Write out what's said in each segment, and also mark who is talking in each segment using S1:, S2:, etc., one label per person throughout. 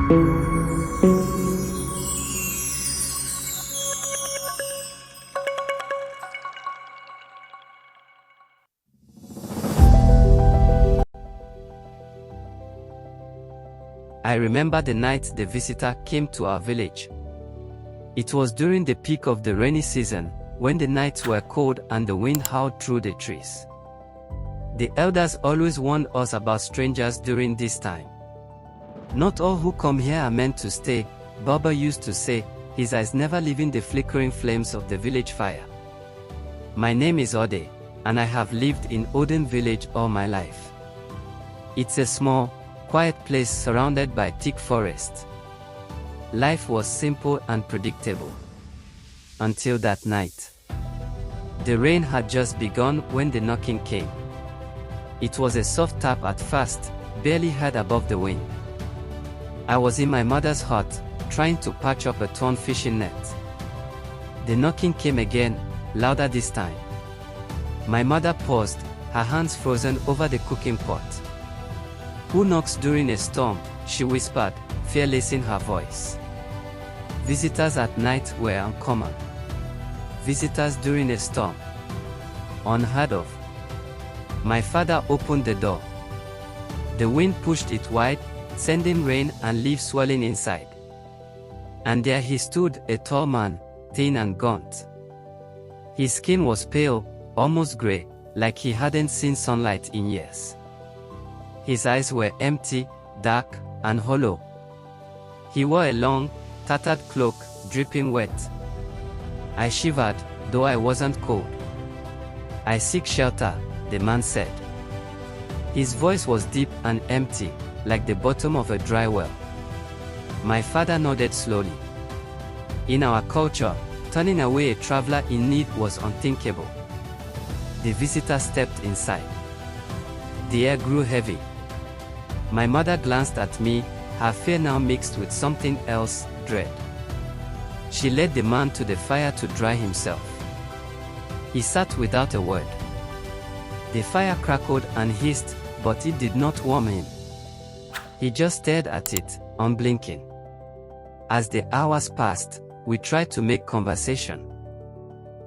S1: I remember the night the visitor came to our village. It was during the peak of the rainy season, when the nights were cold and the wind howled through the trees. The elders always warned us about strangers during this time. Not all who come here are meant to stay, Baba used to say, his eyes never leaving the flickering flames of the village fire. My name is Ode, and I have lived in Oden village all my life. It's a small, quiet place surrounded by thick forest. Life was simple and predictable. Until that night. The rain had just begun when the knocking came. It was a soft tap at first, barely heard above the wind. I was in my mother's hut, trying to patch up a torn fishing net. The knocking came again, louder this time. My mother paused, her hands frozen over the cooking pot. "Who knocks during a storm?" she whispered, fearless in her voice. Visitors at night were uncommon. Visitors during a storm. Unheard of. My father opened the door. The wind pushed it wide, sending rain and leaves swirling inside. And there he stood, a tall man, thin and gaunt. His skin was pale, almost gray, like he hadn't seen sunlight in years. His eyes were empty, dark, and hollow. He wore a long, tattered cloak, dripping wet. I shivered, though I wasn't cold. "I seek shelter," the man said. His voice was deep and empty, like the bottom of a dry well. My father nodded slowly. In our culture, turning away a traveler in need was unthinkable. The visitor stepped inside. The air grew heavy. My mother glanced at me, her fear now mixed with something else, dread. She led the man to the fire to dry himself. He sat without a word. The fire crackled and hissed, but it did not warm him. He just stared at it, unblinking. As the hours passed, we tried to make conversation.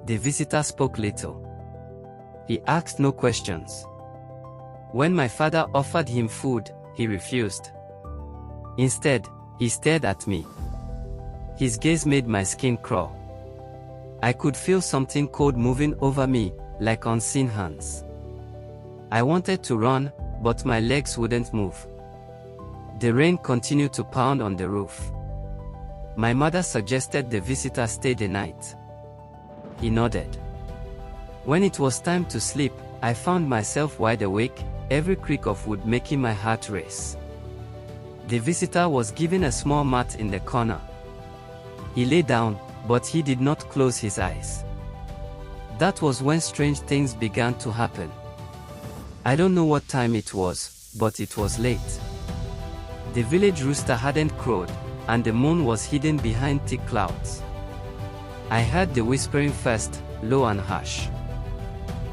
S1: The visitor spoke little. He asked no questions. When my father offered him food, he refused. Instead, he stared at me. His gaze made my skin crawl. I could feel something cold moving over me, like unseen hands. I wanted to run, but my legs wouldn't move. The rain continued to pound on the roof. My mother suggested the visitor stay the night. He nodded. When it was time to sleep, I found myself wide awake, every creak of wood making my heart race. The visitor was given a small mat in the corner. He lay down, but he did not close his eyes. That was when strange things began to happen. I don't know what time it was, but it was late. The village rooster hadn't crowed, and the moon was hidden behind thick clouds. I heard the whispering first, low and harsh.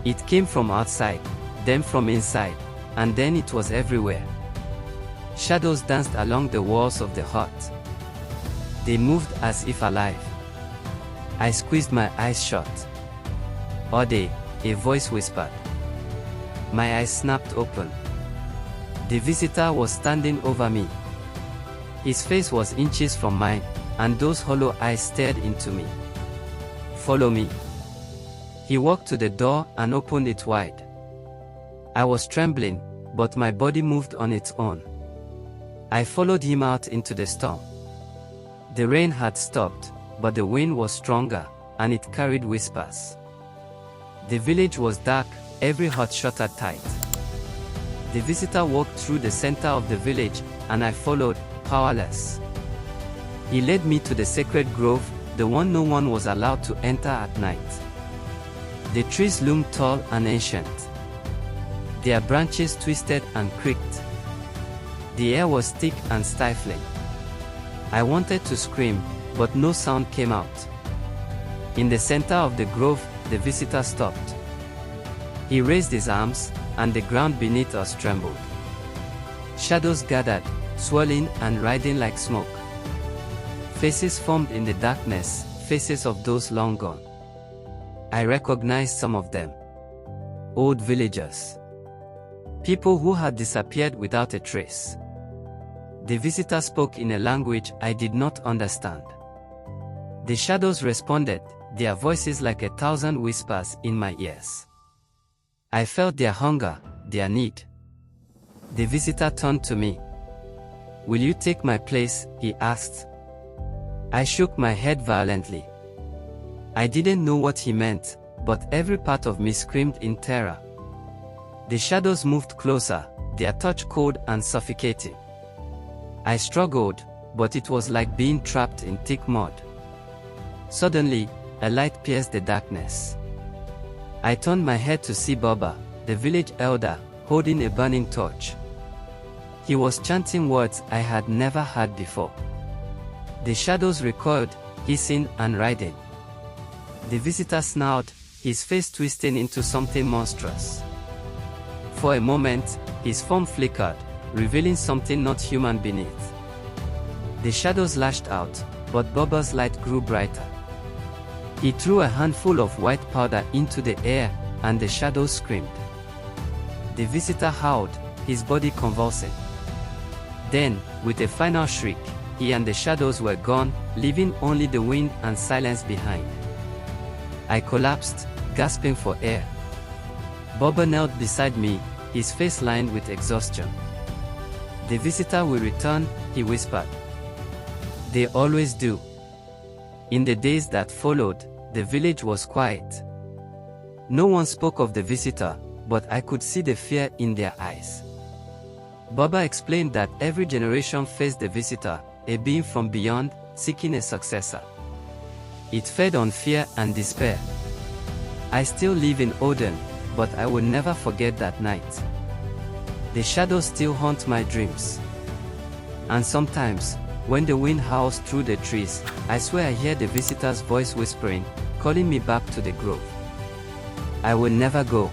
S1: It came from outside, then from inside, and then it was everywhere. Shadows danced along the walls of the hut. They moved as if alive. I squeezed my eyes shut. "Ode," a voice whispered. My eyes snapped open. The visitor was standing over me. His face was inches from mine, and those hollow eyes stared into me. "Follow me." He walked to the door and opened it wide. I was trembling, but my body moved on its own. I followed him out into the storm. The rain had stopped, but the wind was stronger, and it carried whispers. The village was dark, every hut shuttered tight. The visitor walked through the center of the village, and I followed, powerless. He led me to the sacred grove, the one no one was allowed to enter at night. The trees loomed tall and ancient. Their branches twisted and creaked. The air was thick and stifling. I wanted to scream, but no sound came out. In the center of the grove, the visitor stopped. He raised his arms, and the ground beneath us trembled. Shadows gathered, swirling and riding like smoke. Faces formed in the darkness, faces of those long gone. I recognized some of them. Old villagers. People who had disappeared without a trace. The visitor spoke in a language I did not understand. The shadows responded, their voices like 1,000 whispers in my ears. I felt their hunger, their need. The visitor turned to me. "Will you take my place?" he asked. I shook my head violently. I didn't know what he meant, but every part of me screamed in terror. The shadows moved closer, their touch cold and suffocating. I struggled, but it was like being trapped in thick mud. Suddenly, a light pierced the darkness. I turned my head to see Baba, the village elder, holding a burning torch. He was chanting words I had never heard before. The shadows recoiled, hissing and writhing. The visitor snarled, his face twisting into something monstrous. For a moment, his form flickered, revealing something not human beneath. The shadows lashed out, but Baba's light grew brighter. He threw a handful of white powder into the air, and the shadows screamed. The visitor howled, his body convulsing. Then, with a final shriek, he and the shadows were gone, leaving only the wind and silence behind. I collapsed, gasping for air. Baba knelt beside me, his face lined with exhaustion. "The visitor will return," he whispered. "They always do." In the days that followed, the village was quiet. No one spoke of the visitor, but I could see the fear in their eyes. Baba explained that every generation faced the visitor, a being from beyond, seeking a successor. It fed on fear and despair. I still live in Odin, but I will never forget that night. The shadows still haunt my dreams. And sometimes, when the wind howls through the trees, I swear I hear the visitor's voice whispering, calling me back to the grove. I will never go.